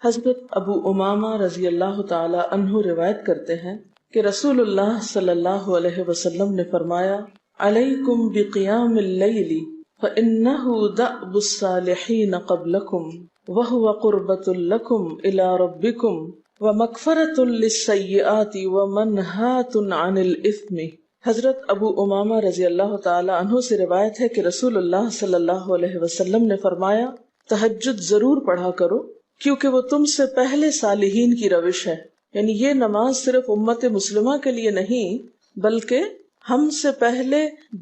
حضرت ابو امامہ رضی اللہ تعالی عنہ روایت کرتے ہیں کہ رسول اللہ صلی اللہ علیہ وسلم نے فرمایا، علیکم بقیام اللیل فإنہ دأب الصالحین قبلکم وہو قربۃ لکم الی ربکم ومغفرۃ للسیئات ومنہاۃ عن الاثم۔ حضرت ابو امامہ رضی اللہ تعالی عنہ سے روایت ہے کہ رسول اللہ صلی اللہ علیہ وسلم نے فرمایا، تہجد ضرور پڑھا کرو کیونکہ وہ تم سے پہلے صالحین کی روش ہے۔ یعنی یہ نماز صرف امت مسلمہ کے لیے نہیں بلکہ ہم سے پہلے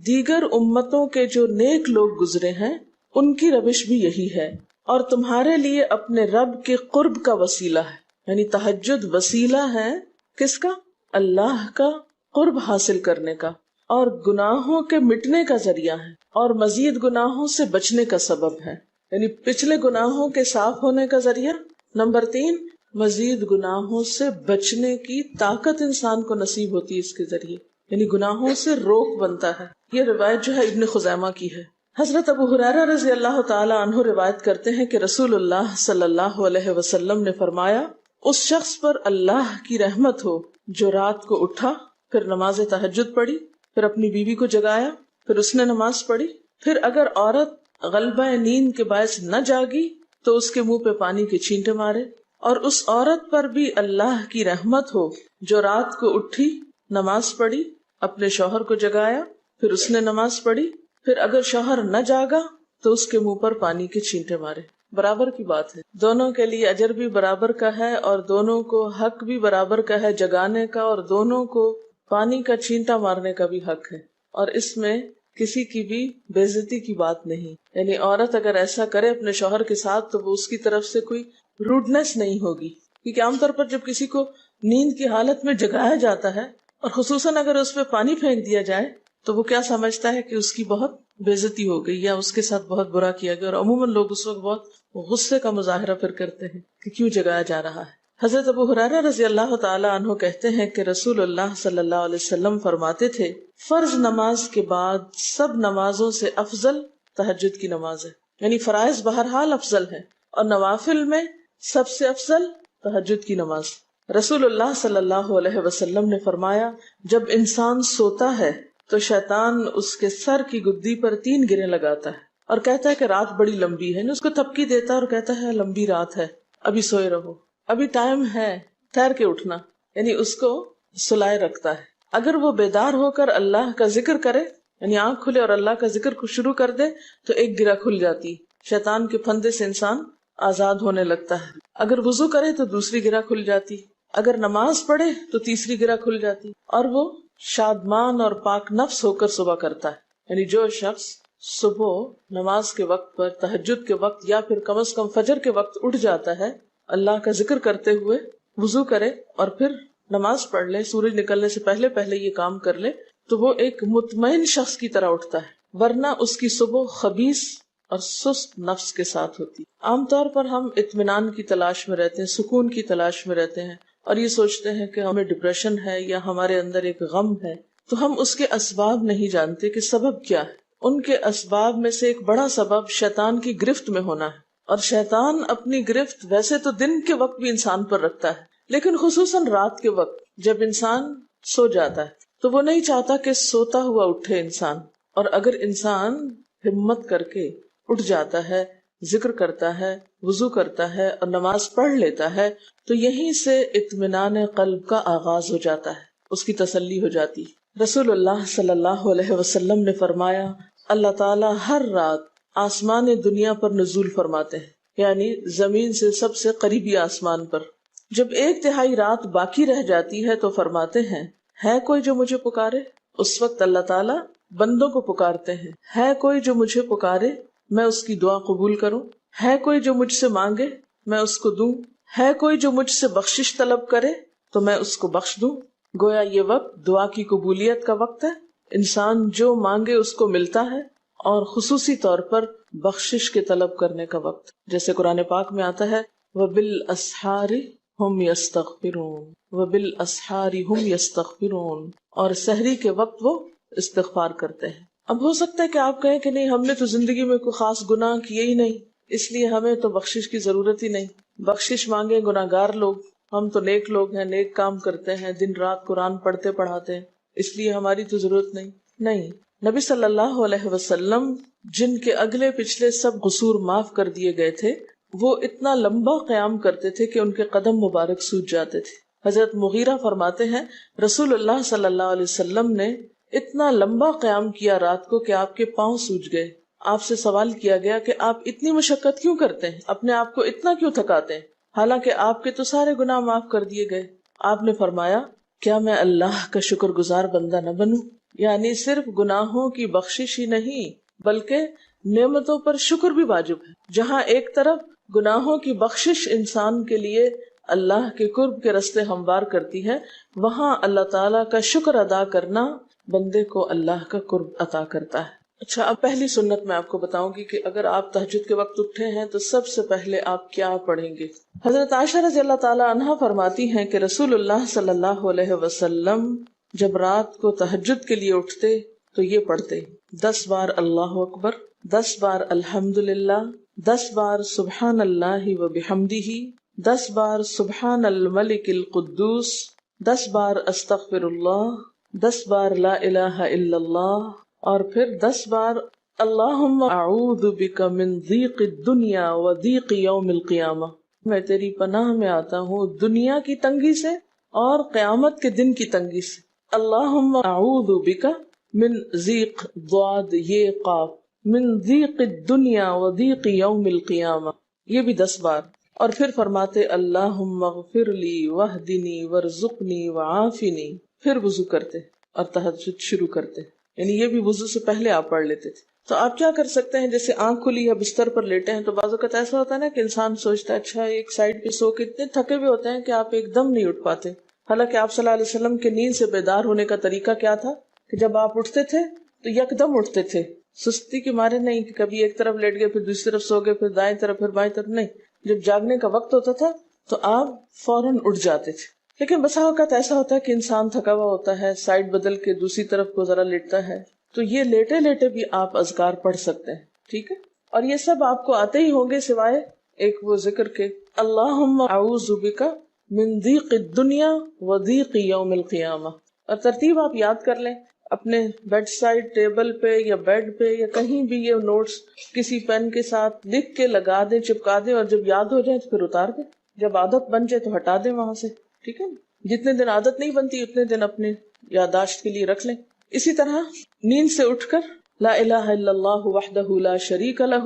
دیگر امتوں کے جو نیک لوگ گزرے ہیں ان کی روش بھی یہی ہے، اور تمہارے لیے اپنے رب کے قرب کا وسیلہ ہے۔ یعنی تہجد وسیلہ ہے کس کا؟ اللہ کا قرب حاصل کرنے کا، اور گناہوں کے مٹنے کا ذریعہ ہے، اور مزید گناہوں سے بچنے کا سبب ہے۔ یعنی پچھلے گناہوں کے صاف ہونے کا ذریعہ، نمبر 3 مزید گناہوں سے بچنے کی طاقت انسان کو نصیب ہوتی ہے اس کے ذریعے، یعنی گناہوں سے روک بنتا ہے۔ یہ روایت جو ہے ابن خزیمہ کی ہے۔ حضرت ابو ہریرہ رضی اللہ تعالی عنہ روایت کرتے ہیں کہ رسول اللہ صلی اللہ علیہ وسلم نے فرمایا، اس شخص پر اللہ کی رحمت ہو جو رات کو اٹھا، پھر نماز تہجد پڑھی، پھر اپنی بیوی کو جگایا، پھر اس نے نماز پڑھی، پھر اگر عورت غلبہ نیند کے باعث نہ جاگی تو اس کے منہ پہ پانی کے چھینٹے مارے، اور اس عورت پر بھی اللہ کی رحمت ہو جو رات کو اٹھی، نماز پڑھی، اپنے شوہر کو جگایا، پھر اس نے نماز پڑھی، پھر اگر شوہر نہ جاگا تو اس کے منہ پر پانی کے چھینٹے مارے۔ برابر کی بات ہے، دونوں کے لیے اجر بھی برابر کا ہے اور دونوں کو حق بھی برابر کا ہے جگانے کا، اور دونوں کو پانی کا چھینٹا مارنے کا بھی حق ہے، اور اس میں کسی کی بھی بے عزتی کی بات نہیں۔ یعنی عورت اگر ایسا کرے اپنے شوہر کے ساتھ تو وہ اس کی طرف سے کوئی روڈنس نہیں ہوگی، کیونکہ عام طور پر جب کسی کو نیند کی حالت میں جگایا جاتا ہے اور خصوصاً اگر اس پہ پانی پھینک دیا جائے تو وہ کیا سمجھتا ہے کہ اس کی بہت بے عزتی ہو گئی یا اس کے ساتھ بہت برا کیا گیا، اور عموماً لوگ اس وقت بہت غصے کا مظاہرہ پھر کرتے ہیں کہ کیوں جگایا جا رہا ہے۔ حضرت ابو ہریرہ رضی اللہ تعالی عنہ کہتے ہیں کہ رسول اللہ صلی اللہ علیہ وسلم فرماتے تھے، فرض نماز کے بعد سب نمازوں سے افضل تہجد کی نماز ہے۔ یعنی فرائض بہرحال افضل ہے اور نوافل میں سب سے افضل تہجد کی نماز۔ رسول اللہ صلی اللہ علیہ وسلم نے فرمایا، جب انسان سوتا ہے تو شیطان اس کے سر کی گدی پر 3 گریں لگاتا ہے اور کہتا ہے کہ رات بڑی لمبی ہے، اس کو تھپکی دیتا ہے اور کہتا ہے لمبی رات ہے، ابھی سوئے رہو، ابھی ٹائم ہے، ٹھہر کے اٹھنا، یعنی اس کو سلائے رکھتا ہے۔ اگر وہ بیدار ہو کر اللہ کا ذکر کرے، یعنی آنکھ کھلے اور اللہ کا ذکر کو شروع کر دے تو ایک گرہ کھل جاتی، شیطان کے پھندے سے انسان آزاد ہونے لگتا ہے۔ اگر وضو کرے تو دوسری گرہ کھل جاتی، اگر نماز پڑھے تو تیسری گرہ کھل جاتی، اور وہ شادمان اور پاک نفس ہو کر صبح کرتا ہے۔ یعنی جو شخص صبح نماز کے وقت پر، تہجد کے وقت یا پھر کم از کم فجر کے وقت اٹھ جاتا ہے، اللہ کا ذکر کرتے ہوئے وضو کرے اور پھر نماز پڑھ لے، سورج نکلنے سے پہلے پہلے یہ کام کر لے تو وہ ایک مطمئن شخص کی طرح اٹھتا ہے، ورنہ اس کی صبح خبیث اور سست نفس کے ساتھ ہوتی۔ عام طور پر ہم اطمینان کی تلاش میں رہتے ہیں، سکون کی تلاش میں رہتے ہیں، اور یہ سوچتے ہیں کہ ہمیں ڈپریشن ہے یا ہمارے اندر ایک غم ہے، تو ہم اس کے اسباب نہیں جانتے کہ سبب کیا ہے۔ ان کے اسباب میں سے ایک بڑا سبب شیطان کی گرفت میں ہونا ہے، اور شیطان اپنی گرفت ویسے تو دن کے وقت بھی انسان پر رکھتا ہے، لیکن خصوصاً رات کے وقت جب انسان سو جاتا ہے تو وہ نہیں چاہتا کہ سوتا ہوا اٹھے انسان، اور اگر انسان ہمت کر کے اٹھ جاتا ہے، ذکر کرتا ہے، وضو کرتا ہے اور نماز پڑھ لیتا ہے تو یہیں سے اطمینان قلب کا آغاز ہو جاتا ہے، اس کی تسلی ہو جاتی۔ رسول اللہ صلی اللہ علیہ وسلم نے فرمایا، اللہ تعالیٰ ہر رات آسمان دنیا پر نزول فرماتے ہیں، یعنی زمین سے سب سے قریبی آسمان پر۔ جب 1/3 رات باقی رہ جاتی ہے تو فرماتے ہیں، ہے کوئی جو مجھے پکارے؟ اس وقت اللہ تعالیٰ بندوں کو پکارتے ہیں، ہے کوئی جو مجھے پکارے میں اس کی دعا قبول کروں، ہے کوئی جو مجھ سے مانگے میں اس کو دوں، ہے کوئی جو مجھ سے بخشش طلب کرے تو میں اس کو بخش دوں۔ گویا یہ وقت دعا کی قبولیت کا وقت ہے، انسان جو مانگے اس کو ملتا ہے، اور خصوصی طور پر بخشش کے طلب کرنے کا وقت، جیسے قرآن پاک میں آتا ہے وَبِالْأَسْحَارِ هُمْ يَسْتَغْفِرُونَ وَبِالْأَسْحَارِ هُمْ يَسْتَغْفِرُونَ، اور سحری کے وقت وہ استغفار کرتے ہیں۔ اب ہو سکتا ہے کہ آپ کہیں کہ نہیں، ہم نے تو زندگی میں کوئی خاص گناہ کیے ہی نہیں، اس لیے ہمیں تو بخشش کی ضرورت ہی نہیں۔ بخشش مانگے گناہگار لوگ، ہم تو نیک لوگ ہیں، نیک کام کرتے ہیں، دن رات قرآن پڑھتے پڑھاتے ہیں، اس لیے ہماری تو ضرورت نہیں۔ نبی صلی اللہ علیہ وسلم جن کے اگلے پچھلے سب قصور معاف کر دیے گئے تھے، وہ اتنا لمبا قیام کرتے تھے کہ ان کے قدم مبارک سوج جاتے تھے۔ حضرت مغیرہ فرماتے ہیں رسول اللہ صلی اللہ علیہ وسلم نے اتنا لمبا قیام کیا رات کو کہ آپ کے پاؤں سوج گئے۔ آپ سے سوال کیا گیا کہ آپ اتنی مشقت کیوں کرتے ہیں، اپنے آپ کو اتنا کیوں تھکاتے ہیں، حالانکہ آپ کے تو سارے گناہ معاف کر دیے گئے۔ آپ نے فرمایا کیا میں اللہ کا شکر گزار بندہ نہ بنوں؟ یعنی صرف گناہوں کی بخشش ہی نہیں بلکہ نعمتوں پر شکر بھی واجب ہے۔ جہاں ایک طرف گناہوں کی بخشش انسان کے لیے اللہ کے قرب کے راستے ہموار کرتی ہے، وہاں اللہ تعالیٰ کا شکر ادا کرنا بندے کو اللہ کا قرب عطا کرتا ہے۔ اچھا، اب پہلی سنت میں آپ کو بتاؤں گی کہ اگر آپ تہجد کے وقت اٹھے ہیں تو سب سے پہلے آپ کیا پڑھیں گے۔ حضرت عائشہ رضی اللہ تعالی عنہا فرماتی ہیں کہ رسول اللہ صلی اللہ علیہ وسلم جب رات کو تہجد کے لیے اٹھتے تو یہ پڑھتے 10 بار اللہ اکبر، 10 بار الحمدللہ، 10 بار سبحان اللہ و بحمدہ، 10 بار سبحان الملک القدوس، 10 بار استغفر اللہ، 10 بار لا الہ الا اللہ، اور پھر 10 بار اللہم اعوذ بک من ضیق الدنیا و ضیق یوم القیامہ، میں تیری پناہ میں آتا ہوں دنیا کی تنگی سے اور قیامت کے دن کی تنگی سے۔ اللہم اعوذ بک من ضیق ضاد یہ قاف، من ضیق الدنیا و ضیق یوم القیامہ، یہ بھی 10 بار۔ اور پھر فرماتے اللہم اغفر لی واہدنی وارزقنی وعافنی، پھر وضو کرتے اور تہجد شروع کرتے، یعنی یہ بھی وضو سے پہلے آپ پڑھ لیتے تھے۔ تو آپ کیا کر سکتے ہیں، جیسے آنکھ کھلی یا بستر پر لیٹے ہیں تو بعض اوقات ایسا ہوتا ہے نا کہ انسان سوچتا ہے اچھا ایک سائڈ پہ سو کے اتنے تھکے ہوئے ہوتے ہیں کہ آپ ایک دم نہیں اٹھ پاتے۔ حالانکہ آپ صلی اللہ علیہ وسلم کے نیند سے بیدار ہونے کا طریقہ کیا تھا کہ جب آپ اٹھتے تھے تو یکدم اٹھتے تھے، سستی کے مارے نہیں کہ کبھی ایک طرف لیٹ گئے پھر دوسری طرف سو گئے پھر دائیں طرف پھر بائیں طرف، نہیں، جب جاگنے کا وقت ہوتا تھا تو آپ فوراً اٹھ جاتے تھے۔ لیکن بسا اوقات ایسا ہوتا ہے کہ انسان تھکا ہوا ہوتا ہے، سائڈ بدل کے دوسری طرف کو ذرا لیٹتا ہے، تو یہ لیٹے لیٹے بھی آپ اذکار پڑھ سکتے ہیں، ٹھیک ہے؟ اور یہ سب آپ کو آتے ہی ہوں گے سوائے ایک وہ ذکر کے اللہم اعوذ بک من ضیق الدنیا و ضیق یوم القیامہ، اور ترتیب آپ یاد کر لیں اپنے بیڈ سائڈ ٹیبل پہ یا بیڈ پہ یا کہیں بھی، یہ نوٹس کسی پین کے ساتھ لکھ کے لگا دیں، چپکا دیں، اور جب یاد ہو جائے تو پھر اتار دیں، جب عادت بن جائے تو ہٹا دیں وہاں سے، ٹھیک ہے؟ جتنے دن عادت نہیں بنتی اتنے دن اپنے یادداشت کے لیے رکھ لیں۔ اسی طرح نیند سے اٹھ کر لا الہ الا اللہ وحدہ لا شریک لہ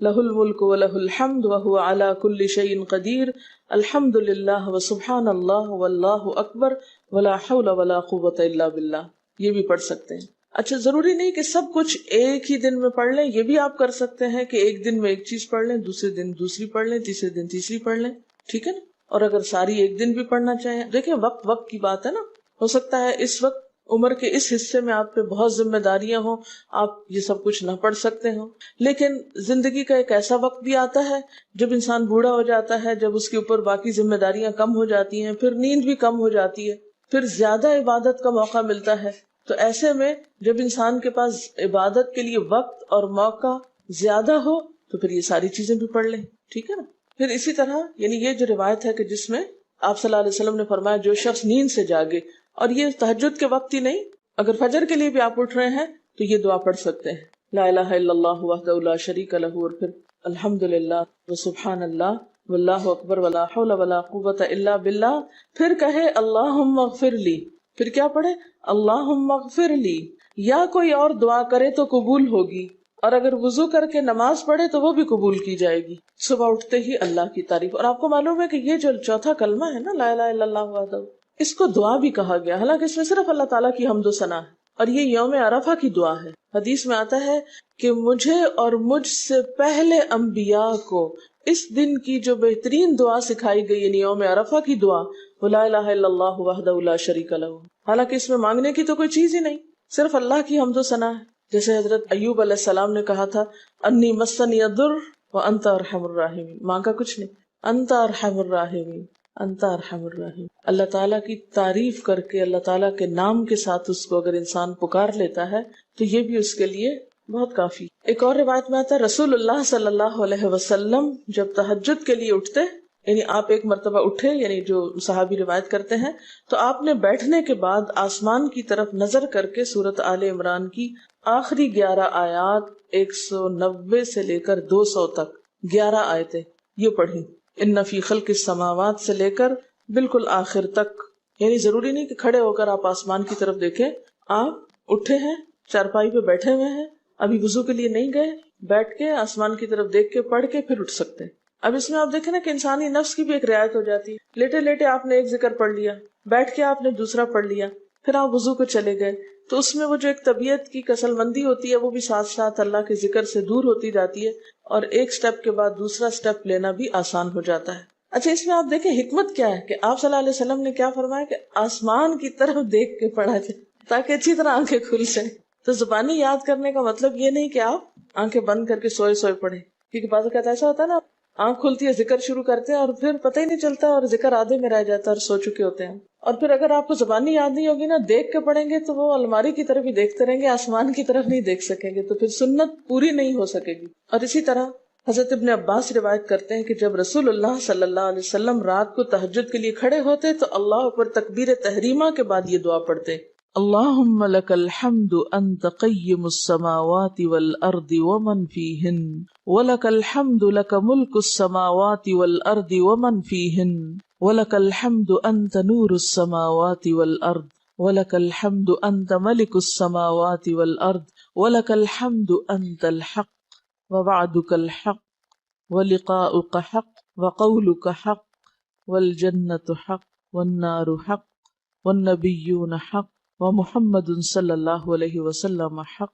لہ الملک ولہ الحمد وہو علی کل شیء قدیر الحمد للہ وسبحان اللہ واللہ اکبر ولا حول ولا قوۃ الا باللہ، یہ بھی پڑھ سکتے ہیں۔ اچھا، ضروری نہیں کہ سب کچھ ایک ہی دن میں پڑھ لیں، یہ بھی آپ کر سکتے ہیں کہ ایک دن میں ایک چیز پڑھ لیں، دوسرے دن دوسری پڑھ لیں، تیسرے دن تیسری پڑھ لیں، ٹھیک ہے نا؟ اور اگر ساری ایک دن بھی پڑھنا چاہیں، دیکھیں وقت کی بات ہے نا، ہو سکتا ہے اس وقت عمر کے اس حصے میں آپ پہ بہت ذمہ داریاں ہوں، آپ یہ سب کچھ نہ پڑھ سکتے ہوں، لیکن زندگی کا ایک ایسا وقت بھی آتا ہے جب انسان بوڑھا ہو جاتا ہے، جب اس کے اوپر باقی ذمہ داریاں کم ہو جاتی ہیں، پھر نیند بھی کم ہو جاتی ہے، پھر زیادہ عبادت کا موقع ملتا ہے، تو ایسے میں جب انسان کے پاس عبادت کے لیے وقت اور موقع زیادہ ہو تو پھر یہ ساری چیزیں بھی پڑھ لیں، ٹھیک ہے نا؟ پھر اسی طرح یعنی یہ جو روایت ہے کہ جس میں آپ صلی اللہ علیہ وسلم نے فرمایا جو شخص نیند سے جاگے، اور یہ تہجد کے وقت ہی نہیں، اگر فجر کے لیے بھی آپ اٹھ رہے ہیں تو یہ دعا پڑھ سکتے ہیں، لا الہ الا اللہ وحدہ لا شریک لہ، اور پھر الحمدللہ وسبحان اللہ واللہ اکبر ولا حول ولا قوۃ الا باللہ، پھر کہے اللہم اغفر لی، پھر کیا پڑھے اللہم اغفر لی، یا کوئی اور دعا کرے تو قبول ہوگی، اور اگر وضو کر کے نماز پڑھے تو وہ بھی قبول کی جائے گی۔ صبح اٹھتے ہی اللہ کی تعریف، اور آپ کو معلوم ہے کہ یہ جو چوتھا کلمہ ہے نا لا الہ الا اللہ وحدہ، اس کو دعا بھی کہا گیا، حالانکہ اس میں صرف اللہ تعالیٰ کی حمد و ثنا ہے، اور یہ یوم عرفہ کی دعا ہے۔ حدیث میں آتا ہے کہ مجھے اور مجھ سے پہلے انبیاء کو اس دن کی جو بہترین دعا سکھائی گئی، یعنی یوم عرفہ کی دعا، وہ لا الہ الا اللہ وحدہ لا شریک لہ، حالانکہ اس میں مانگنے کی تو کوئی چیز ہی نہیں، صرف اللہ کی حمد و ثنا ہے۔ جیسے حضرت ایوب علیہ السلام نے کہا تھا انی مسنی الضر وانت ارحم الراحمین، مانگا کچھ نہیں، انت ارحم الراحمین، انت ارحم الراحمین۔ اللہ تعالیٰ کی تعریف کر کے اللہ تعالیٰ کے نام کے ساتھ اس کو اگر انسان پکار لیتا ہے تو یہ بھی اس کے لیے بہت کافی۔ ایک اور روایت میں آتا ہے رسول اللہ صلی اللہ علیہ وسلم جب تہجد کے لیے اٹھتے یعنی آپ ایک مرتبہ اٹھے، یعنی جو صحابی روایت کرتے ہیں، تو آپ نے بیٹھنے کے بعد آسمان کی طرف نظر کر کے سورۃ آل عمران کی آخری 11 آیات 190 سے لے کر 200 تک 11 آیتیں یہ پڑھی، ان فی خلق السماوات سے لے کر بالکل آخر تک. یعنی ضروری نہیں کہ کھڑے ہو کر آپ آسمان کی طرف دیکھیں، آپ اٹھے ہیں، چارپائی پہ بیٹھے ہوئے ہیں، ابھی وضو کے لیے نہیں گئے، بیٹھ کے آسمان کی طرف دیکھ کے پڑھ کے پھر اٹھ سکتے ہیں. اب اس میں آپ دیکھیں نا کہ انسانی نفس کی بھی ایک رعایت ہو جاتی ہے. لیٹے لیٹے آپ نے ایک ذکر پڑھ لیا، بیٹھ کے آپ نے دوسرا پڑھ لیا، پھر آپ وضو کو چلے گئے، تو اس میں وہ جو ایک طبیعت کی کسل مندی ہوتی ہے وہ بھی ساتھ ساتھ اللہ کے ذکر سے دور ہوتی جاتی ہے، اور ایک سٹیپ کے بعد دوسرا سٹیپ لینا بھی آسان ہو جاتا ہے. اچھا، اس میں آپ دیکھیں حکمت کیا ہے کہ آپ صلی اللہ علیہ وسلم نے کیا فرمایا کہ آسمان کی طرف دیکھ کے پڑھا جائے تاکہ اچھی طرح آنکھیں کھل جائیں. تو زبانی یاد کرنے کا مطلب یہ نہیں کہ آپ آنکھیں بند کر کے سوئے سوئے پڑھیں، کیونکہ بعض اوقات ایسا ہوتا ہے نا، آنکھ کھلتی ہے، ذکر شروع کرتے ہیں اور پھر پتہ ہی نہیں چلتا اور ذکر آدھے میں رہ جاتا ہے اور سو چکے ہوتے ہیں. اور پھر اگر آپ کو زبانی یاد نہیں ہوگی نا، دیکھ کے پڑھیں گے تو وہ الماری کی طرف ہی دیکھتے رہیں گے، آسمان کی طرف نہیں دیکھ سکیں گے، تو پھر سنت پوری نہیں ہو سکے گی. اور اسی طرح حضرت ابن عباس روایت کرتے ہیں کہ جب رسول اللہ صلی اللہ علیہ وسلم رات کو تہجد کے لیے کھڑے ہوتے تو اللہ پر تکبیر تحریمہ کے بعد یہ دعا پڑھتے: اللہم لک الحمد انت قیم السماوات والارض ومن فیہن ولک الحمد لک ملک السماوات والارض ومن فیہن ولک الحمد انت نور السماوات والارض ولک الحمد انت ملک السماوات والارض ولک الحمد انت الحق ووعدك الحق ولقاؤك حق وقولك حق والجنة حق والنار حق والنبيون حق ومحمد صلی اللہ علیہ وسلم حق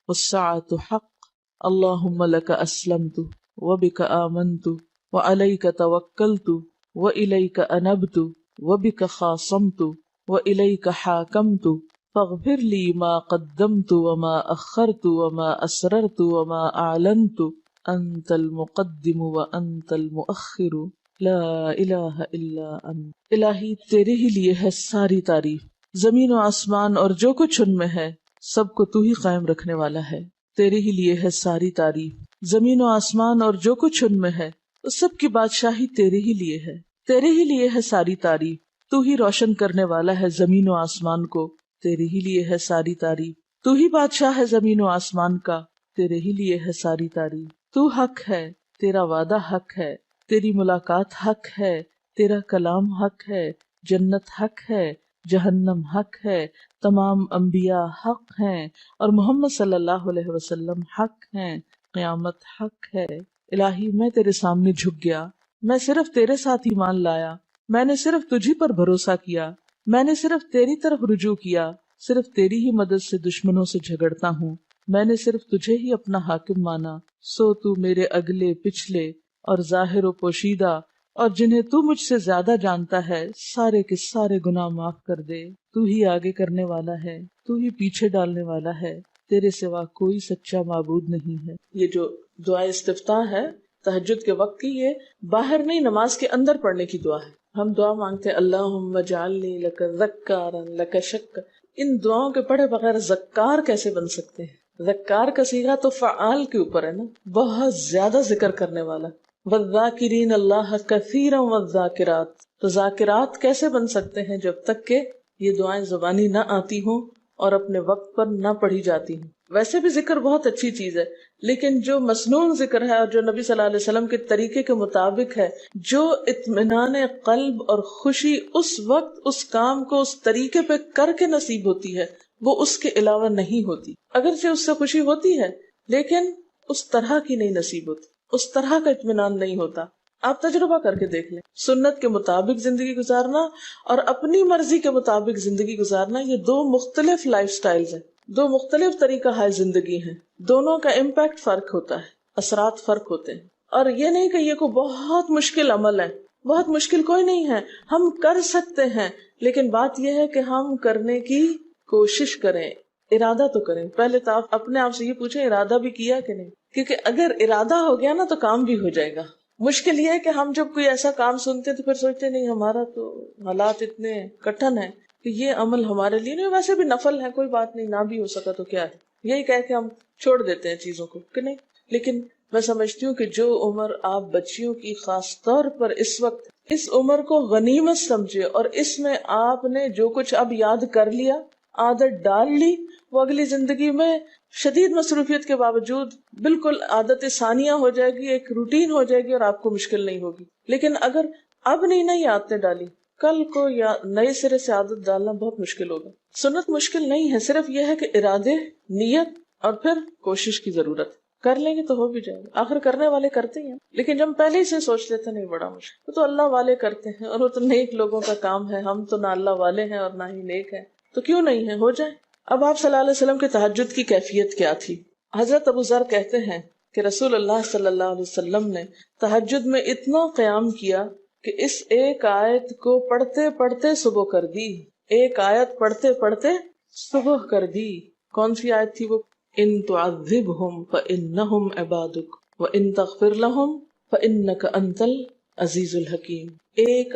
والساعة حق اللهم لك أسلمت وبك آمنت وعليك توكلت وإليك أنبت وبك خاصمت وإليك حاكمت فاغفر لي ما قدمت وما أخرت وما أسررت وما أعلنت أنت المقدم وأنت المؤخر لا الہ الا انت. الہی تیرے ہی لیے ہے ساری تعریف، زمین و آسمان اور جو کچھ ان میں ہے سب کو تو ہی قائم رکھنے والا ہے. تیرے ہی لیے ہے ساری تعریف، زمین و آسمان اور جو کچھ ان میں ہے اس سب کی بادشاہی تیرے ہی لیے ہے. تیرے ہی لیے ہے ساری تعریف، تو ہی روشن کرنے والا ہے زمین و آسمان کو. تیرے ہی لیے ہے ساری تعریف، تو ہی بادشاہ ہے زمین و آسمان کا. تیرے ہی لیے ہے ساری تعریف. تو حق ہے، تیرا وعدہ حق ہے، تیری ملاقات حق ہے، تیرا کلام حق ہے، جنت حق ہے، جہنم حق ہے، تمام انبیاء حق ہیں اور محمد صلی اللہ علیہ وسلم حق ہیں، قیامت حق ہے. الہی میں تیرے سامنے جھک گیا، میں صرف تیرے ساتھ ایمان لایا، میں نے صرف تجھی پر بھروسہ کیا، میں نے صرف تیری طرف رجوع کیا، صرف تیری ہی مدد سے دشمنوں سے جھگڑتا ہوں، میں نے صرف تجھے ہی اپنا حاکم مانا. سو تو میرے اگلے پچھلے اور ظاہر و پوشیدہ اور جنہیں تو مجھ سے زیادہ جانتا ہے سارے کے سارے گناہ معاف کر دے. تو ہی آگے کرنے والا ہے، تو ہی پیچھے ڈالنے والا ہے، تیرے سوا کوئی سچا معبود نہیں ہے. یہ جو دعا استفتاح ہے تہجد کے وقت کی، یہ باہر نہیں نماز کے اندر پڑھنے کی دعا ہے. ہم دعا مانگتے ہیں اللہم اجعلنی لک ذکارا لک شکارا. ان دعاؤں کے پڑھے بغیر ذکار کیسے بن سکتے ہیں؟ ذکار کا صیغہ تو فعال کے اوپر ہے نا، بہت زیادہ ذکر کرنے والا. والذاکرین اللہ کثیرا والذاکرات. تو ذاکرات کیسے بن سکتے ہیں جب تک کہ یہ دعائیں زبانی نہ آتی ہوں اور اپنے وقت پر نہ پڑھی جاتی ہوں. ویسے بھی ذکر بہت اچھی چیز ہے، لیکن جو مسنون ذکر ہے اور جو نبی صلی اللہ علیہ وسلم کے طریقے کے مطابق ہے، جو اطمینان قلب اور خوشی اس وقت اس کام کو اس طریقے پہ کر کے نصیب ہوتی ہے، وہ اس کے علاوہ نہیں ہوتی. اگرچہ اس سے خوشی ہوتی ہے لیکن اس طرح کی نہیں نصیب ہوتی، اس طرح کا اطمینان نہیں ہوتا. آپ تجربہ کر کے دیکھ لیں، سنت کے مطابق زندگی گزارنا اور اپنی مرضی کے مطابق زندگی گزارنا، یہ دو مختلف لائف سٹائلز ہیں، دو مختلف طریقہ ہے زندگی ہیں. دونوں کا امپیکٹ فرق ہوتا ہے، اثرات فرق ہوتے ہیں. اور یہ نہیں کہ یہ کوئی بہت مشکل عمل ہے، بہت مشکل کوئی نہیں ہے، ہم کر سکتے ہیں، لیکن بات یہ ہے کہ ہم کرنے کی کوشش کریں، ارادہ تو کریں. پہلے تو آپ اپنے آپ سے یہ پوچھیں ارادہ بھی کیا کہ نہیں، کیونکہ اگر ارادہ ہو گیا نا تو کام بھی ہو جائے گا. مشکل یہ ہے کہ ہم جب کوئی ایسا کام سنتے تو پھر سوچتے نہیں ہمارا تو حالات اتنے کٹھن ہیں کہ یہ عمل ہمارے لیے نہیں، ویسے بھی نفل ہے، کوئی بات نہیں، نہ بھی ہو سکا تو کیا ہے، یہی کہہ کے ہم چھوڑ دیتے ہیں چیزوں کو کہ نہیں. لیکن میں سمجھتی ہوں کہ جو عمر آپ بچیوں کی خاص طور پر اس وقت اس عمر کو غنیمت سمجھے اور اس میں آپ نے جو کچھ اب یاد کر لیا، عادت ڈال لی، وہ اگلی زندگی میں شدید مصروفیت کے باوجود بالکل عادت ثانیہ ہو جائے گی، ایک روٹین ہو جائے گی اور آپ کو مشکل نہیں ہوگی. لیکن اگر اب نہیں عادتیں ڈالی، کل کو یا نئے سرے سے عادت ڈالنا بہت مشکل ہوگا. سنت مشکل نہیں ہے، صرف یہ ہے کہ ارادے، نیت اور پھر کوشش کی ضرورت. کر لیں گے تو ہو بھی جائے گا، آخر کرنے والے کرتے ہیں. لیکن جب پہلے ہی سے سوچ لیتے نہیں بڑا مشکل، وہ تو اللہ والے کرتے ہیں اور وہ تو نیک لوگوں کا کام ہے، ہم تو نہ اللہ والے ہیں اور نہ ہی نیک ہیں، تو کیوں نہیں ہے، ہو جائے. اب آپ صلی اللہ علیہ وسلم کے تہجد کی کیفیت کیا تھی؟ حضرت ابو ذر کہتے ہیں کہ رسول اللہ صلی اللہ علیہ وسلم نے تہجد میں اتنا قیام کیا کہ اس ایک آیت کو پڑھتے پڑھتے صبح کر دی. ایک آیت پڑھتے پڑھتے صبح کر دی. کون سی آیت تھی وہ؟ ان تعذبہم فانہم عبادک وان تغفر لہم فانک انت العزیز الحکیم. ایک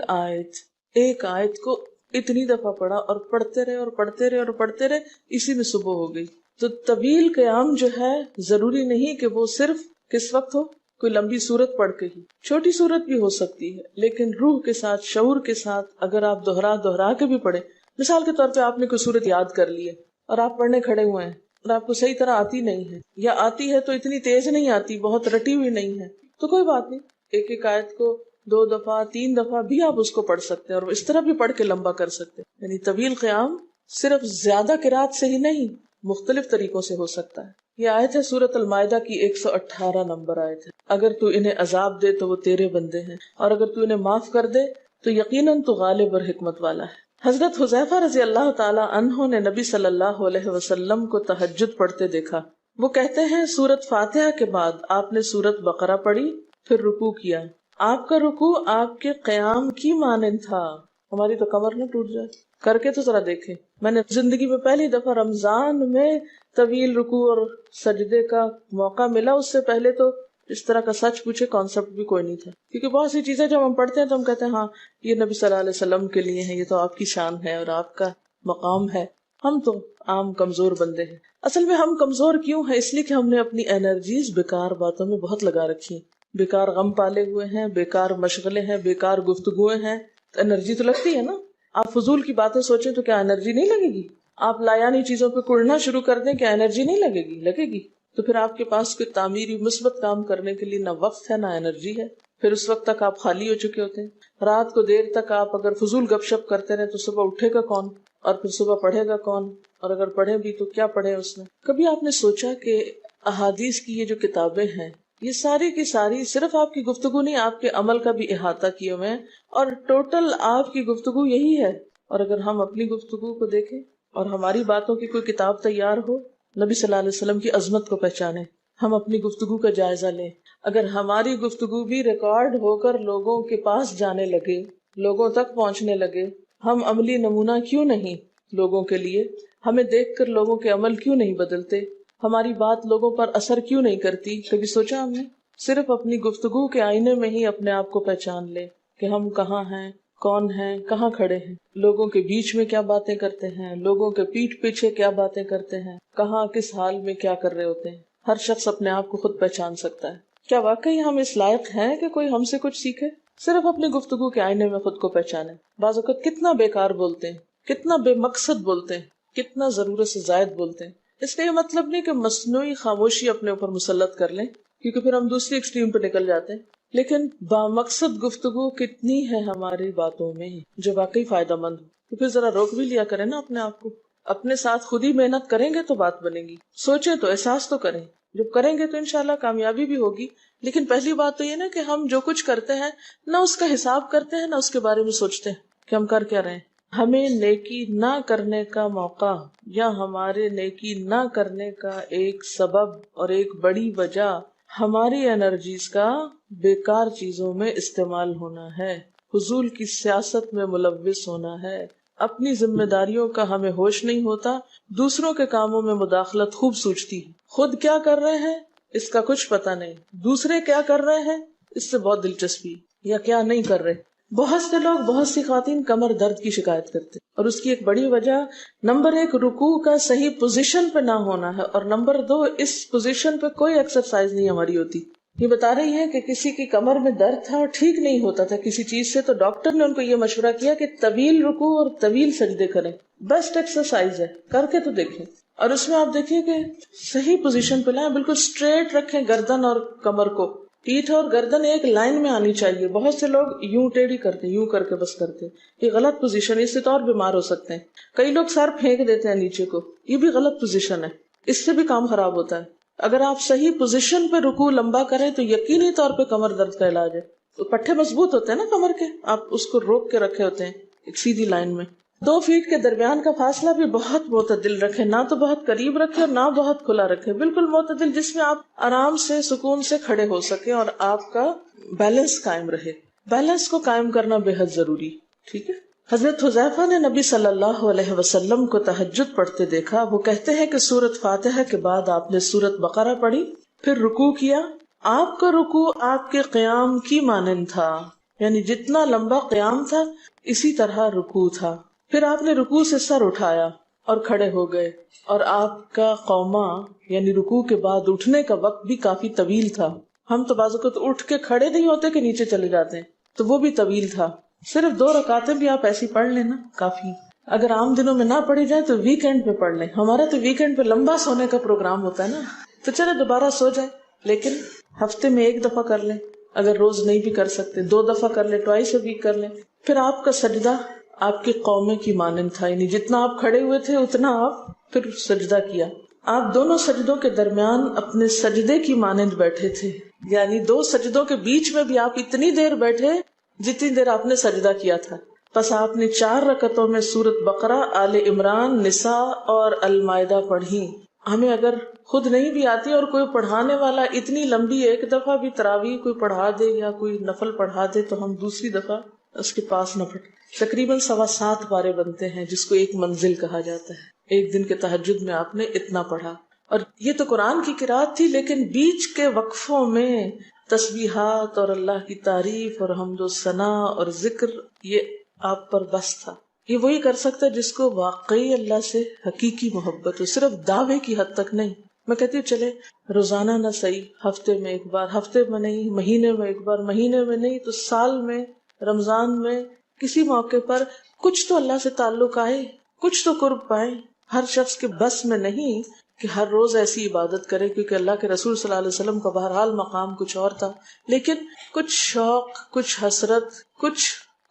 آیت کو اتنی دفعہ پڑھا اور پڑھتے رہے اور پڑھتے رہے اور پڑھتے رہے، اسی میں صبح ہو گئی. تو طویل قیام جو ہے ضروری نہیں کہ وہ صرف کس وقت ہو، کوئی لمبی سورت پڑھ کے ہی، چھوٹی سورت بھی ہو سکتی ہے، لیکن روح کے ساتھ، شعور کے ساتھ اگر آپ دہرا کے بھی پڑھیں. مثال کے طور پہ آپ نے کوئی سورت یاد کر لی ہے اور آپ پڑھنے کھڑے ہوئے ہیں اور آپ کو صحیح طرح آتی نہیں ہے، یا آتی ہے تو اتنی تیز نہیں آتی، بہت رٹی ہوئی نہیں ہے، تو کوئی بات نہیں، ایک آیت کو 2 دفعہ 3 دفعہ بھی آپ اس کو پڑھ سکتے ہیں اور اس طرح بھی پڑھ کے لمبا کر سکتے ہیں. یعنی طویل قیام صرف زیادہ قرات سے ہی نہیں، مختلف طریقوں سے ہو سکتا ہے. یہ آیت ہے سورۃ المائدہ کی 118 نمبر آیت ہے. اگر تو انہیں عذاب دے تو وہ تیرے بندے ہیں، اور اگر تو انہیں معاف کر دے تو یقیناً تو غالب اور حکمت والا ہے. حضرت حذیفہ رضی اللہ تعالی عنہ نے نبی صلی اللہ علیہ وسلم کو تہجد پڑھتے دیکھا. وہ کہتے ہیں سورۃ فاتحہ کے بعد آپ نے سورۃ بقرہ پڑھی، پھر رکوع کیا. آپ کا رکوع آپ کے قیام کی مانند تھا. ہماری تو کمر نہ ٹوٹ جائے. کر کے تو ذرا دیکھیں. میں نے زندگی میں پہلی دفعہ رمضان میں طویل رکوع اور سجدے کا موقع ملا. اس سے پہلے تو اس طرح کا سچ پوچھے کانسیپٹ بھی کوئی نہیں تھا، کیونکہ بہت سی چیزیں جب ہم پڑھتے ہیں تو ہم کہتے ہیں ہاں یہ نبی صلی اللہ علیہ وسلم کے لیے ہے، یہ تو آپ کی شان ہے اور آپ کا مقام ہے. ہم تو عام کمزور بندے ہیں. اصل میں ہم کمزور کیوں ہیں؟ اس لیے کہ ہم نے اپنی انرجیز بیکار باتوں میں بہت لگا رکھی ہیں، بیکار غم پالے ہوئے ہیں، بیکار مشغلے ہیں، بیکار گفتگویں ہیں. تو انرجی تو لگتی ہے نا. آپ فضول کی باتیں سوچیں تو کیا انرجی نہیں لگے گی؟ آپ لایانی چیزوں پہ کڑنا شروع کر دیں، کیا انرجی نہیں لگے گی؟ لگے گی. تو پھر آپ کے پاس کوئی تعمیری مثبت کام کرنے کے لیے نہ وقت ہے نہ انرجی ہے. پھر اس وقت تک آپ خالی ہو چکے ہوتے ہیں. رات کو دیر تک آپ اگر فضول گپ شپ کرتے رہے تو صبح اٹھے گا کون، اور پھر صبح پڑھے گا کون، اور اگر پڑھے بھی تو کیا پڑھے اس میں. کبھی آپ نے سوچا کہ احادیث کی یہ جو کتابیں ہیں یہ ساری کی ساری صرف آپ کی گفتگو نہیں، آپ کے عمل کا بھی احاطہ کیے ہوئے ہیں، اور ٹوٹل آپ کی گفتگو یہی ہے. اور اگر ہم اپنی گفتگو کو دیکھیں اور ہماری باتوں کی کوئی کتاب تیار ہو، نبی صلی اللہ علیہ وسلم کی عظمت کو پہچانے، ہم اپنی گفتگو کا جائزہ لیں. اگر ہماری گفتگو بھی ریکارڈ ہو کر لوگوں کے پاس جانے لگے، لوگوں تک پہنچنے لگے، ہم عملی نمونہ کیوں نہیں لوگوں کے لیے؟ ہمیں دیکھ کر لوگوں کے عمل کیوں نہیں بدلتے؟ ہماری بات لوگوں پر اثر کیوں نہیں کرتی؟ کبھی سوچا ہم نے؟ صرف اپنی گفتگو کے آئینے میں ہی اپنے آپ کو پہچان لے کہ ہم کہاں ہیں، کون ہیں، کہاں کھڑے ہیں، لوگوں کے بیچ میں کیا باتیں کرتے ہیں، لوگوں کے پیٹھ پیچھے کیا باتیں کرتے ہیں، کہاں کس حال میں کیا کر رہے ہوتے ہیں. ہر شخص اپنے آپ کو خود پہچان سکتا ہے. کیا واقعی ہم اس لائق ہیں کہ کوئی ہم سے کچھ سیکھے؟ صرف اپنی گفتگو کے آئینے میں خود کو پہچانے. بعض اوقات کتنا بیکار بولتے ہیں، کتنا بے مقصد بولتے ہیں، کتنا ضرورت سے زائد بولتے ہیں. اس کا یہ مطلب نہیں کہ مصنوعی خاموشی اپنے اوپر مسلط کر لیں، کیونکہ پھر ہم دوسری ایکسٹریم پہ نکل جاتے ہیں. لیکن بامقصد گفتگو کتنی ہے ہماری باتوں میں جو واقعی فائدہ مند ہو، تو پھر ذرا روک بھی لیا کریں نا اپنے آپ کو. اپنے ساتھ خود ہی محنت کریں گے تو بات بنے گی. سوچیں تو احساس تو کریں. جب کریں گے تو انشاءاللہ کامیابی بھی ہوگی. لیکن پہلی بات تو یہ نا کہ ہم جو کچھ کرتے ہیں نہ اس کا حساب کرتے ہیں، نہ اس کے بارے میں سوچتے ہیں کہ ہم کر کیا رہے ہیں. ہمیں نیکی نہ کرنے کا موقع یا ہمارے نیکی نہ کرنے کا ایک سبب اور ایک بڑی وجہ ہماری انرجیز کا بیکار چیزوں میں استعمال ہونا ہے، فضول کی سیاست میں ملوث ہونا ہے. اپنی ذمہ داریوں کا ہمیں ہوش نہیں ہوتا، دوسروں کے کاموں میں مداخلت خوب سوچتی ہے. خود کیا کر رہے ہیں اس کا کچھ پتہ نہیں، دوسرے کیا کر رہے ہیں اس سے بہت دلچسپی، یا کیا نہیں کر رہے. بہت سے لوگ، بہت سی خواتین کمر درد کی شکایت کرتے ہیں، اور اس کی ایک بڑی وجہ نمبر 1 رکوع کا صحیح پوزیشن پہ نہ ہونا ہے، اور نمبر 2 اس پوزیشن پہ کوئی ایکسرسائز نہیں ہماری ہوتی. یہ بتا رہی ہیں کہ کسی کی کمر میں درد تھا اور ٹھیک نہیں ہوتا تھا کسی چیز سے، تو ڈاکٹر نے ان کو یہ مشورہ کیا کہ طویل رکوع اور طویل سجدے کریں، بیسٹ ایکسرسائز ہے، کر کے تو دیکھیں۔ اور اس میں آپ دیکھیے کہ صحیح پوزیشن پہ لائیں، بالکل اسٹریٹ رکھیں گردن اور کمر کو، پیٹھ اور گردن ایک لائن میں آنی چاہیے۔ بہت سے لوگ یوں ٹیڑھی کرتے، یوں کر کے بس کرتے، یہ غلط پوزیشن ہے، اس سے تو اور بیمار ہو سکتے ہیں۔ کئی لوگ سر پھینک دیتے ہیں نیچے کو، یہ بھی غلط پوزیشن ہے، اس سے بھی کام خراب ہوتا ہے۔ اگر آپ صحیح پوزیشن پہ رکوع لمبا کریں تو یقینی طور پہ کمر درد کا علاج ہے۔ تو پٹھے مضبوط ہوتے ہیں نا کمر کے، آپ اس کو روک کے رکھے ہوتے ہیں ایک سیدھی لائن میں۔ 2 فیٹ کے درمیان کا فاصلہ بھی بہت معتدل رکھیں، نہ تو بہت قریب رکھیں اور نہ بہت کھلا رکھیں، بالکل معتدل، جس میں آپ آرام سے سکون سے کھڑے ہو سکیں اور آپ کا بیلنس قائم رہے۔ بیلنس کو قائم کرنا بے حد ضروری، ٹھیک ہے۔ حضرت حذیفہ نے نبی صلی اللہ علیہ وسلم کو تہجد پڑھتے دیکھا۔ وہ کہتے ہیں کہ سورۃ فاتحہ کے بعد آپ نے سورۃ بقرہ پڑھی، پھر رکوع کیا۔ آپ کا رکوع آپ کے قیام کی مانند تھا، یعنی جتنا لمبا قیام تھا اسی طرح رکوع تھا۔ پھر آپ نے رکوع سے سر اٹھایا اور کھڑے ہو گئے، اور آپ کا قوما یعنی رکوع کے بعد اٹھنے کا وقت بھی کافی طویل تھا۔ ہم تو بعض اوقات اٹھ کے کھڑے نہیں ہوتے کہ نیچے چلے جاتے ہیں، تو وہ بھی طویل تھا۔ صرف 2 رکعتیں بھی آپ ایسی پڑھ لیں نا، کافی۔ اگر عام دنوں میں نہ پڑھی جائے تو ویکینڈ پہ پڑھ لیں۔ ہمارا تو ویکینڈ پہ لمبا سونے کا پروگرام ہوتا ہے نا، تو چلے دوبارہ سو جائے، لیکن ہفتے میں 1 دفعہ کر لیں، اگر روز نہیں بھی کر سکتے 2 دفعہ کر لیں، ٹوائس اے ویک کر لیں۔ پھر آپ کا سجدہ آپ کے قومے کی مانند تھا، یعنی جتنا آپ کھڑے ہوئے تھے اتنا آپ پھر سجدہ کیا۔ آپ دونوں سجدوں کے درمیان اپنے سجدے کی مانند بیٹھے تھے، یعنی 2 سجدوں کے بیچ میں بھی آپ اتنی دیر بیٹھے جتنی دیر آپ نے سجدہ کیا تھا۔ پس آپ نے 4 رکعتوں میں سورۃ بقرہ، آل عمران، نساء اور المائدہ پڑھی۔ ہمیں اگر خود نہیں بھی آتی اور کوئی پڑھانے والا اتنی لمبی 1 دفعہ بھی تراویح کوئی پڑھا دے یا کوئی نفل پڑھا دے تو ہم دوسری دفعہ اس کے پاس نہ پڑھیں۔ تقریباً 7.25 پارے بنتے ہیں، جس کو ایک منزل کہا جاتا ہے۔ ایک دن کے تہجد میں آپ نے اتنا پڑھا، اور یہ تو قرآن کی قرات تھی، لیکن بیچ کے وقفوں میں تسبیحات اور اللہ کی تعریف اور حمد و ثنا اور ذکر، یہ آپ پر بس تھا۔ یہ وہی کر سکتا ہے جس کو واقعی اللہ سے حقیقی محبت ہو، صرف دعوے کی حد تک نہیں۔ میں کہتی ہوں چلے روزانہ نہ صحیح، ہفتے میں 1 بار، ہفتے میں نہیں، مہینے میں 1 بار، مہینے میں نہیں تو سال میں، رمضان میں، کسی موقع پر کچھ تو اللہ سے تعلق آئے، کچھ تو قرب پائیں۔ ہر شخص کے بس میں نہیں کہ ہر روز ایسی عبادت کرے، کیونکہ اللہ کے رسول صلی اللہ علیہ وسلم کا بہرحال مقام کچھ اور تھا، لیکن کچھ شوق، کچھ حسرت،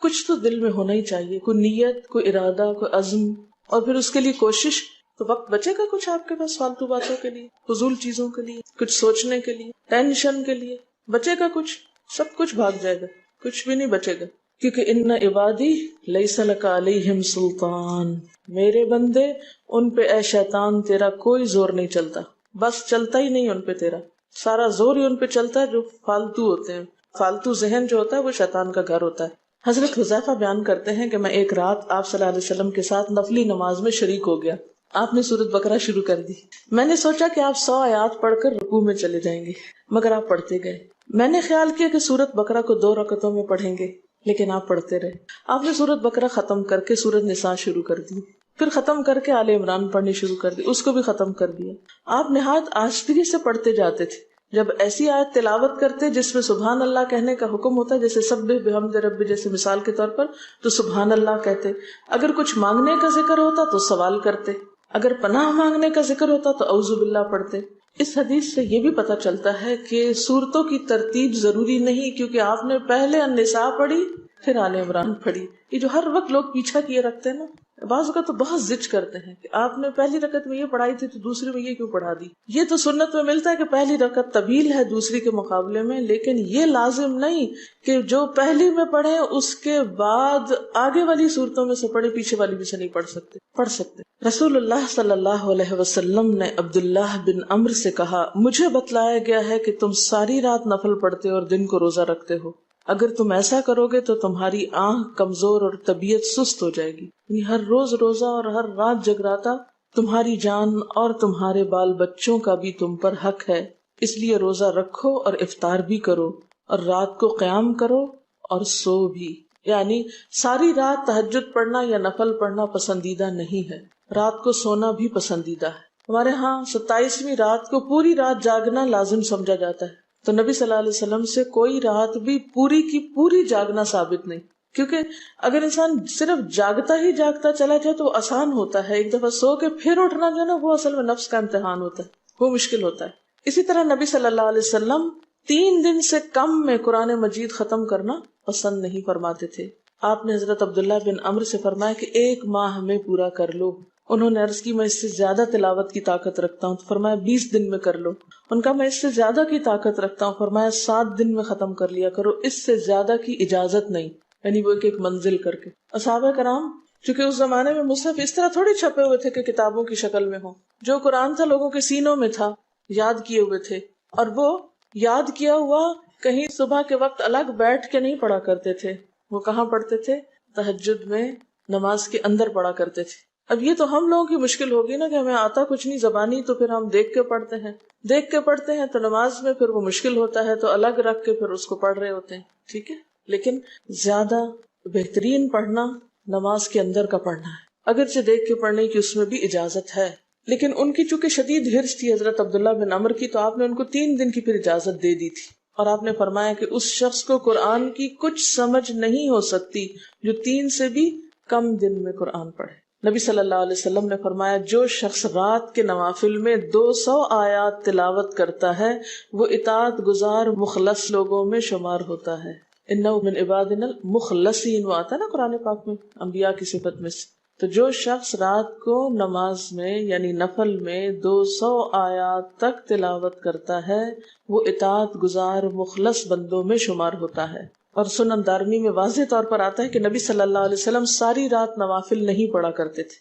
کچھ تو دل میں ہونا ہی چاہیے، کوئی نیت، کوئی ارادہ، کوئی عزم، اور پھر اس کے لیے کوشش۔ تو وقت بچے گا کچھ آپ کے پاس فالتو باتوں کے لیے، فضول چیزوں کے لیے، کچھ سوچنے کے لیے، ٹینشن کے لیے بچے گا کچھ؟ سب کچھ بھاگ جائے گا، کچھ بھی نہیں بچے گا، کیونکہ ان عبادی لیس لک علیہم سلطان، میرے بندے ان پہ اے شیطان تیرا کوئی زور نہیں چلتا، بس چلتا ہی نہیں ان پہ تیرا، سارا زور ہی ان پہ چلتا ہے جو فالتو ہوتے ہیں۔ فالتو ذہن جو ہوتا ہے وہ شیطان کا گھر ہوتا ہے۔ حضرت حذیفہ بیان کرتے ہیں کہ میں ایک رات آپ صلی اللہ علیہ وسلم کے ساتھ نفلی نماز میں شریک ہو گیا۔ آپ نے سورۃ بقرہ شروع کر دی، میں نے سوچا کہ آپ 100 آیات پڑھ کر رکوع میں چلے جائیں گے، مگر آپ پڑھتے گئے۔ میں نے خیال کیا کہ سورۃ بقرہ کو 2 رکعتوں میں پڑھیں گے، لیکن آپ پڑھتے رہے۔ آپ نے سورۃ بقرہ ختم کر کے سورۃ نساء شروع کر دی، پھر ختم کر کے آل عمران پڑھنی شروع کر دی، اس کو بھی ختم کر دیا۔ آپ نہایت آہستگی سے پڑھتے جاتے تھے۔ جب ایسی آیت تلاوت کرتے جس میں سبحان اللہ کہنے کا حکم ہوتا ہے، جیسے سبح بحمد رب، جیسے مثال کے طور پر، تو سبحان اللہ کہتے۔ اگر کچھ مانگنے کا ذکر ہوتا تو سوال کرتے، اگر پناہ مانگنے کا ذکر ہوتا تو اعوذ باللہ پڑھتے۔ اس حدیث سے یہ بھی پتہ چلتا ہے کہ سورتوں کی ترتیب ضروری نہیں، کیونکہ آپ نے پہلے النساء پڑھی پھر آل عمران پڑھی۔ یہ جو ہر وقت لوگ پیچھا کیے رکھتے ہیں نا، بعض اوقات تو بہت ضد کرتے ہیں کہ آپ نے پہلی رکعت میں یہ پڑھائی تھی تو دوسری میں یہ کیوں پڑھا دی۔ یہ تو سنت میں ملتا ہے کہ پہلی رکعت طویل ہے دوسری کے مقابلے میں، لیکن یہ لازم نہیں کہ جو پہلی میں پڑھے اس کے بعد آگے والی صورتوں میں سے پڑھے، پیچھے والی بھی سے نہیں پڑھ سکتے۔ رسول اللہ صلی اللہ علیہ وسلم نے عبداللہ بن عمرو سے کہا، مجھے بتلایا گیا ہے کہ تم ساری رات نفل پڑھتے اور دن کو روزہ رکھتے ہو، اگر تم ایسا کرو گے تو تمہاری آنکھ کمزور اور طبیعت سست ہو جائے گی۔ یعنی ہر روز روزہ اور ہر رات جگراتا تمہاری جان اور تمہارے بال بچوں کا بھی تم پر حق ہے، اس لیے روزہ رکھو اور افطار بھی کرو، اور رات کو قیام کرو اور سو بھی۔ یعنی ساری رات تہجد پڑھنا یا نفل پڑھنا پسندیدہ نہیں ہے، رات کو سونا بھی پسندیدہ ہے۔ ہمارے ہاں 27ویں رات کو پوری رات جاگنا لازم سمجھا جاتا ہے، تو نبی صلی اللہ علیہ وسلم سے کوئی رات بھی پوری کی پوری جاگنا ثابت نہیں، کیونکہ اگر انسان صرف جاگتا ہی جاگتا چلا جائے تو وہ آسان ہوتا ہے، ایک دفعہ سو کے پھر اٹھنا جو ہے نا وہ اصل میں نفس کا امتحان ہوتا ہے، وہ مشکل ہوتا ہے۔ اسی طرح نبی صلی اللہ علیہ وسلم 3 دن سے کم میں قرآن مجید ختم کرنا پسند نہیں فرماتے تھے۔ آپ نے حضرت عبداللہ بن عمرو سے فرمایا کہ 1 ماہ میں پورا کر لو۔ انہوں نے عرض کی میں اس سے زیادہ تلاوت کی طاقت رکھتا ہوں، تو فرمایا 20 دن میں کر لو۔ ان کا میں اس سے زیادہ کی طاقت رکھتا ہوں، فرمایا 7 دن میں ختم کر لیا کرو، اس سے زیادہ کی اجازت نہیں، یعنی وہ ایک منزل کر کے۔ صحابہ کرام چونکہ اس زمانے میں مصحف اس طرح تھوڑی چھپے ہوئے تھے کہ کتابوں کی شکل میں ہوں، جو قرآن تھا لوگوں کے سینوں میں تھا، یاد کیے ہوئے تھے، اور وہ یاد کیا ہوا کہیں صبح کے وقت الگ بیٹھ کے نہیں پڑھا کرتے تھے، وہ کہاں پڑھتے تھے؟ تہجد میں نماز کے اندر پڑھا کرتے تھے۔ اب یہ تو ہم لوگوں کی مشکل ہوگی نا کہ ہمیں آتا کچھ نہیں زبانی، تو پھر ہم دیکھ کے پڑھتے ہیں تو نماز میں پھر وہ مشکل ہوتا ہے تو الگ رکھ کے پھر اس کو پڑھ رہے ہوتے ہیں، ٹھیک ہے۔ لیکن زیادہ بہترین پڑھنا نماز کے اندر کا پڑھنا ہے، اگرچہ دیکھ کے پڑھنے کی اس میں بھی اجازت ہے، لیکن ان کی چونکہ شدید حرص تھی حضرت عبداللہ بن عمرو کی، تو آپ نے ان کو 3 دن کی پھر اجازت دے دی تھی، اور آپ نے فرمایا کہ اس شخص کو قرآن کی کچھ سمجھ نہیں ہو سکتی جو 3 سے بھی کم دن میں قرآن پڑھے۔ نبی صلی اللہ علیہ وسلم نے فرمایا جو شخص رات کے نوافل میں 200 آیات تلاوت کرتا ہے وہ اطاعت گزار مخلص لوگوں میں شمار ہوتا ہے۔ انہ من عبادنا المخلصین، وہ آتا ہے نا قرآن پاک میں انبیاء کی صفت میں سے۔ تو جو شخص رات کو نماز میں یعنی نفل میں 200 آیات تک تلاوت کرتا ہے وہ اطاعت گزار مخلص بندوں میں شمار ہوتا ہے۔ اور سنن دارمی میں واضح طور پر آتا ہے کہ نبی صلی اللہ علیہ وسلم ساری رات نوافل نہیں پڑھا کرتے تھے،